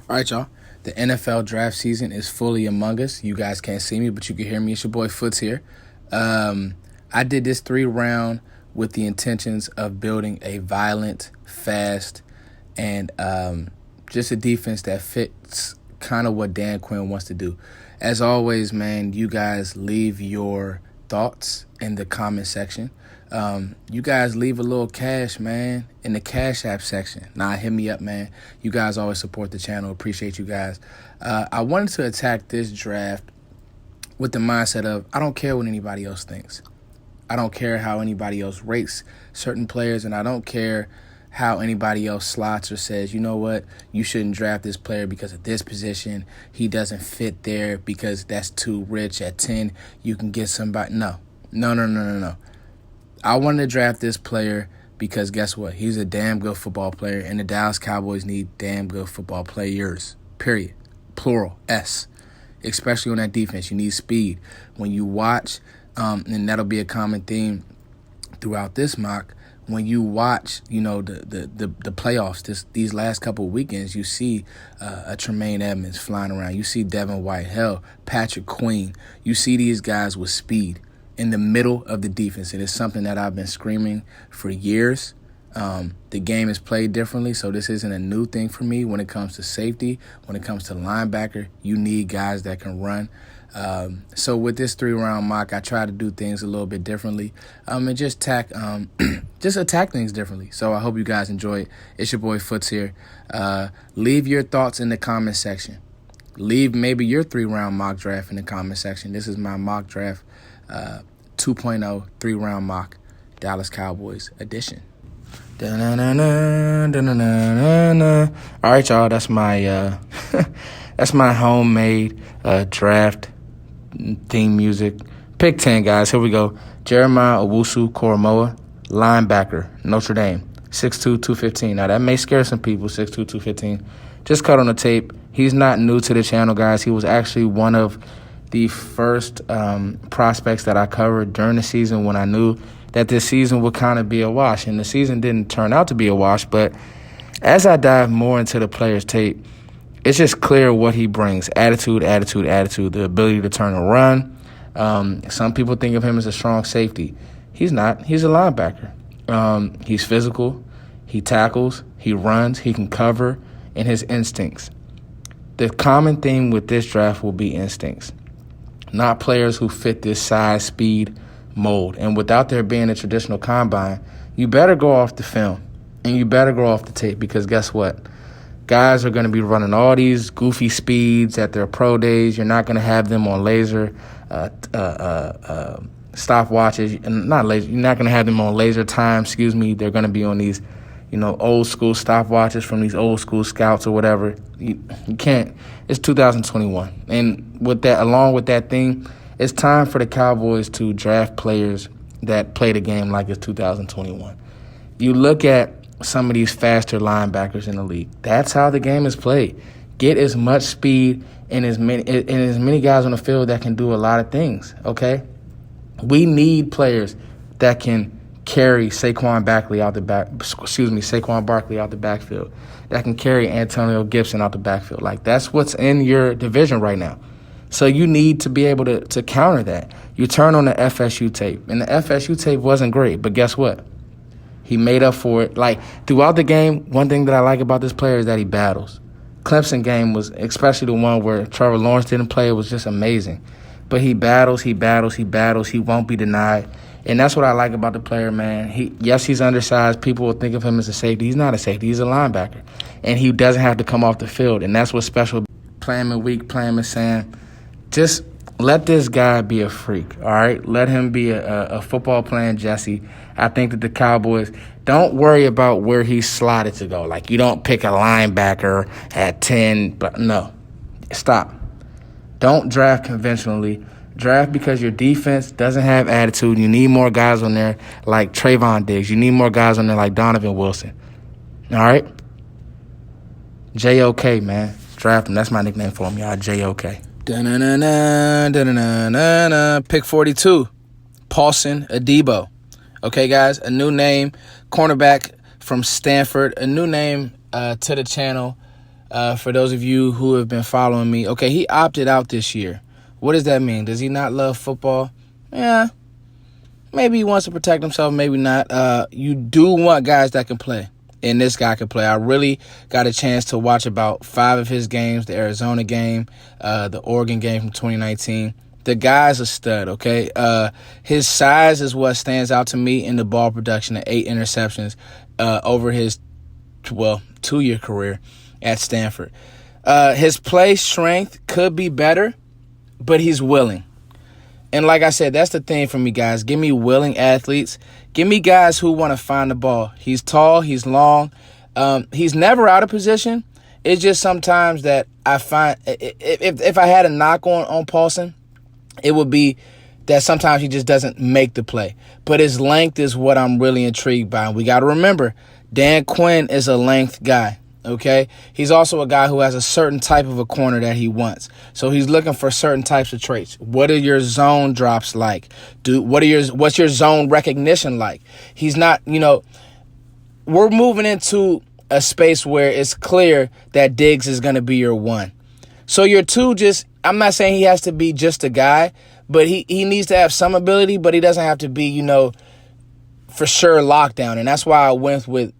All right, y'all. The NFL draft season is fully among us. You guys can't see me, but you can hear me. It's your boy Foots here. I did this 3-round with the intentions of building a violent, fast, and just a defense that fits kind of what Dan Quinn wants to do. As always, man, you guys leave your thoughts in the comment section. You guys leave a little cash, man, in the Cash App section. Hit me up, man. You guys always support the channel. Appreciate you guys. I wanted to attack this draft with the mindset of I don't care what anybody else thinks. I don't care how anybody else rates certain players, and I don't care how anybody else slots or says, you know what, you shouldn't draft this player because of this position. He doesn't fit there because that's too rich. At 10, you can get somebody. No. I wanted to draft this player because guess what? He's a damn good football player, and the Dallas Cowboys need damn good football players, period. Plural, S. Especially on that defense. You need speed. When you watch, and that'll be a common theme throughout this mock, when you watch, the playoffs, these last couple of weekends, you see a Tremaine Edmonds flying around. You see Devin White, Patrick Queen. You see these guys with speed in the middle of the defense. It is something that I've been screaming for years. The game is played differently, so this isn't a new thing for me. When it comes to safety, when it comes to linebacker, you need guys that can run. So with this 3-round mock, I try to do things a little bit differently, and just attack things differently. So I hope you guys enjoy it. It's your boy Foots here. Leave your thoughts in the comment section. Leave maybe your 3-round mock draft in the comment section. This is my mock draft 2.0 3-round mock Dallas Cowboys edition. Da-na-na-na, all right, y'all. That's my that's my homemade draft theme music. Pick 10, guys. Here we go. Jerimiah Owusu Koramoah, linebacker, Notre Dame, 6'2", 215. Now that may scare some people. 6'2", 215. Just cut on the tape. He's not new to the channel, guys. He was actually one of the first prospects that I covered during the season when I knew that this season would kind of be a wash. And the season didn't turn out to be a wash, but as I dive more into the player's tape, it's just clear what he brings. Attitude, the ability to turn and run. Some people think of him as a strong safety. He's not. He's a linebacker. He's physical. He tackles. He runs. He can cover. And his instincts. The common theme with this draft will be instincts. Not players who fit this size, speed, mold. And without there being a traditional combine, you better go off the film and you better go off the tape, because guess what? Guys are going to be running all these goofy speeds at their pro days. You're not going to have them on laser stopwatches. Not laser. You're not going to have them on laser time. They're going to be on these, old school stopwatches from these old school scouts or whatever. You can't. It's 2021, and with that, along with that thing, it's time for the Cowboys to draft players that play the game like it's 2021. You look at some of these faster linebackers in the league. That's how the game is played. Get as much speed and as many guys on the field that can do a lot of things. Okay, we need players that can carry Saquon Barkley out the backfield. That can carry Antonio Gibson out the backfield. Like, that's what's in your division right now. So you need to be able to counter that. You turn on the FSU tape, and the FSU tape wasn't great, but guess what? He made up for it. Like, throughout the game, one thing that I like about this player is that he battles. Clemson game was, especially the one where Trevor Lawrence didn't play, it was just amazing. But he battles. He won't be denied. And that's what I like about the player, man. He's undersized. People will think of him as a safety. He's not a safety. He's a linebacker. And he doesn't have to come off the field. And that's what's special. Play him in week, play him in sand. Just let this guy be a freak, all right? Let him be a football playing Jesse. I think that the Cowboys, don't worry about where he's slotted to go. Like, you don't pick a linebacker at 10. But no, stop. Don't draft conventionally. Draft because your defense doesn't have attitude. You need more guys on there like Trayvon Diggs. You need more guys on there like Donovan Wilson. All right? J-O-K, man. Draft him. That's my nickname for him, y'all. J-O-K. Pick 42. Paulson Adebo. Okay, guys, a new name. Cornerback from Stanford. A new name to the channel. For those of you who have been following me, okay, he opted out this year. What does that mean? Does he not love football? Yeah, maybe he wants to protect himself, maybe not. You do want guys that can play, and this guy can play. I really got a chance to watch about 5 of his games, the Arizona game, the Oregon game from 2019. The guy's a stud, okay? His size is what stands out to me in the ball production, the 8 interceptions over his, 2-year career at Stanford. His play strength could be better, but he's willing. And like I said, that's the thing for me, guys. Give me willing athletes. Give me guys who want to find the ball. He's tall. He's long. He's never out of position. It's just sometimes that I find if I had a knock on Paulson, it would be that sometimes he just doesn't make the play. But his length is what I'm really intrigued by. And we got to remember, Dan Quinn is a length guy. Okay, he's also a guy who has a certain type of a corner that he wants. So he's looking for certain types of traits. What are your zone drops like? What's your zone recognition like? He's not, we're moving into a space where it's clear that Diggs is going to be your 1. So your 2 I'm not saying he has to be just a guy, but he needs to have some ability, but he doesn't have to be, for sure lockdown. And that's why I went with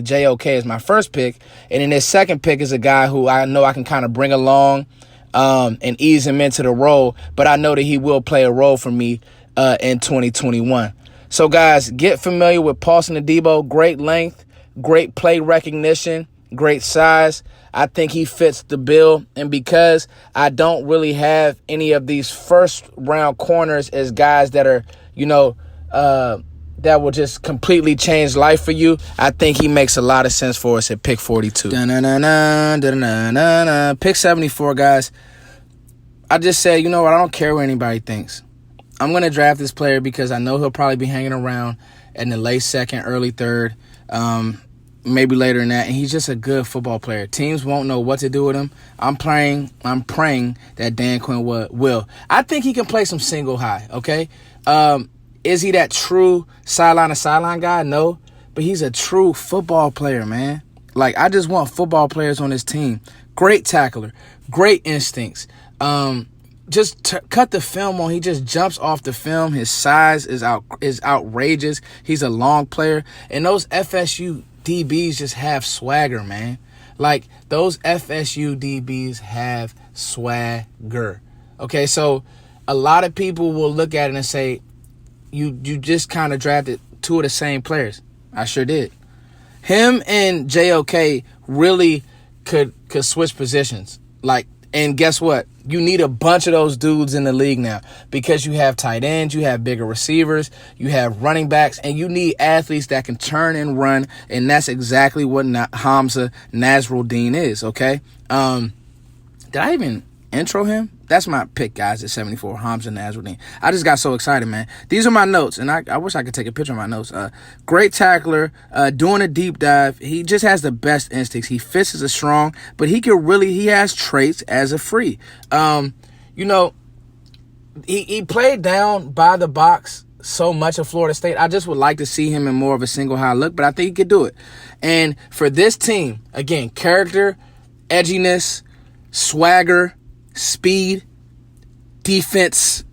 JOK as my first pick. And then his second pick is a guy who I know I can kind of bring along and ease him into the role, but I know that he will play a role for me in 2021. So guys, get familiar with Paulson Adebo. Great length, great play recognition, great size. I think he fits the bill. And because I don't really have any of these first round corners as guys that are, that will just completely change life for you, I think he makes a lot of sense for us at pick 42. Pick 74, guys. I just said, you know what? I don't care what anybody thinks. I'm going to draft this player because I know he'll probably be hanging around in the late second, early third, maybe later than that. And he's just a good football player. Teams won't know what to do with him. I'm praying that Dan Quinn will. I think he can play some single high, okay? Is he that true sideline-to-sideline guy? No. But he's a true football player, man. Like, I just want football players on this team. Great tackler. Great instincts. Cut the film on. He just jumps off the film. His size is outrageous. He's a long player. And those FSU DBs just have swagger, man. Like, those FSU DBs have swagger. Okay, so a lot of people will look at it and say, you just kind of drafted 2 of the same players. I sure did. Him and JOK really could switch positions. Like, and guess what? You need a bunch of those dudes in the league now because you have tight ends, you have bigger receivers, you have running backs, and you need athletes that can turn and run, and that's exactly what Hamsah Nasirildean is, okay? Did I even intro him? That's my pick, guys, at 74, Hamsah Nasirildean. I just got so excited, man. These are my notes, and I wish I could take a picture of my notes. Great tackler, doing a deep dive. He just has the best instincts. He fits as a strong, but he has traits as a free. He played down by the box so much at Florida State. I just would like to see him in more of a single high look, but I think he could do it. And for this team, again, character, edginess, swagger, speed, defensive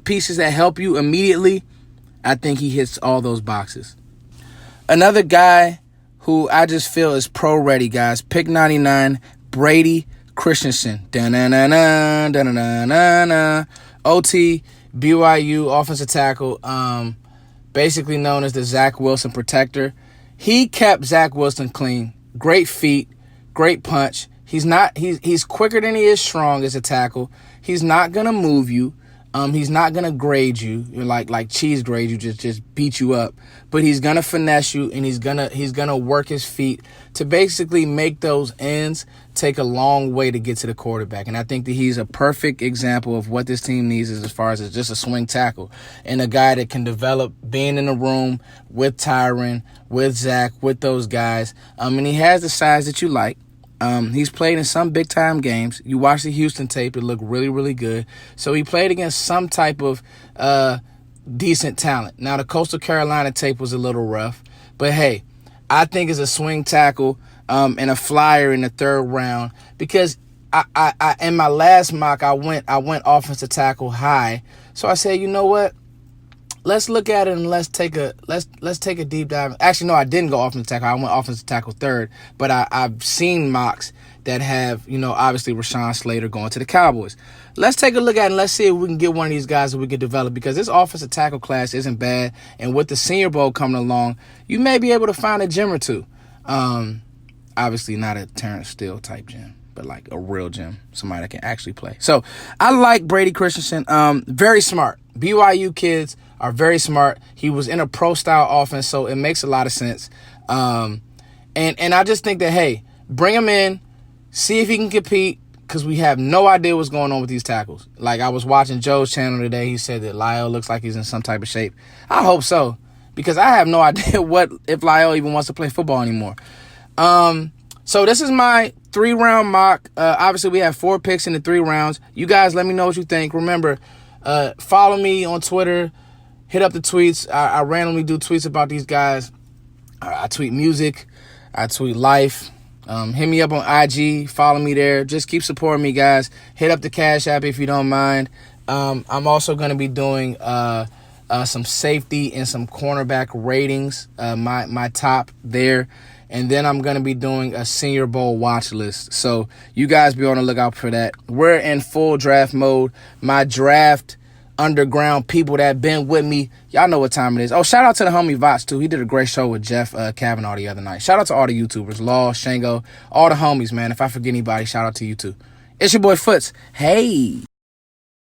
pieces that help you immediately, I think he hits all those boxes. Another guy who I just feel is pro-ready, guys. Pick 99, Brady Christensen. OT BYU offensive tackle, basically known as the Zach Wilson protector. He kept Zach Wilson clean. Great feet, great punch. He's quicker than he is strong as a tackle. He's not gonna move you. He's not gonna grade you. You're like cheese grade you, just beat you up. But he's gonna finesse you, and he's gonna work his feet to basically make those ends take a long way to get to the quarterback. And I think that he's a perfect example of what this team needs as far as just a swing tackle and a guy that can develop being in the room with Tyron, with Zach, with those guys. And he has the size that you like. He's played in some big-time games. You watch the Houston tape, it looked really, really good. So he played against some type of decent talent. Now, the Coastal Carolina tape was a little rough. But, hey, I think as a swing tackle, and a flyer in the third round because I in my last mock I went offensive tackle high. So I said, you know what? Let's look at it and let's take a deep dive. Actually, no, I didn't go offensive tackle. I went offensive tackle third. But I've seen mocks that have, obviously Rashawn Slater going to the Cowboys. Let's take a look at it and let's see if we can get one of these guys that we can develop because this offensive tackle class isn't bad. And with the Senior Bowl coming along, you may be able to find a gem or two. Obviously not a Terrence Steele type gem, but like a real gem, somebody that can actually play. So I like Brady Christensen. Very smart. BYU kids are very smart. He was in a pro-style offense, so it makes a lot of sense. And I just think that, hey, bring him in, see if he can compete, because we have no idea what's going on with these tackles. Like, I was watching Joe's channel today. He said that Lyle looks like he's in some type of shape. I hope so, because I have no idea if Lyle even wants to play football anymore. So this is my 3-round mock. Obviously, we have 4 picks in the 3 rounds. You guys let me know what you think. Remember, follow me on Twitter. Hit up the tweets. I randomly do tweets about these guys. I tweet music. I tweet life. Hit me up on IG. Follow me there. Just keep supporting me, guys. Hit up the Cash App if you don't mind. I'm also going to be doing some safety and some cornerback ratings, my top there. And then I'm going to be doing a Senior Bowl watch list. So you guys be on the lookout for that. We're in full draft mode. My draft underground people that been with me, y'all know what time it is. Oh, shout out to the homie Vox, too. He did a great show with Jeff Kavanaugh the other night. Shout out to all the YouTubers, Law, Shango, all the homies, man. If I forget anybody, shout out to you, too. It's your boy Foots. Hey.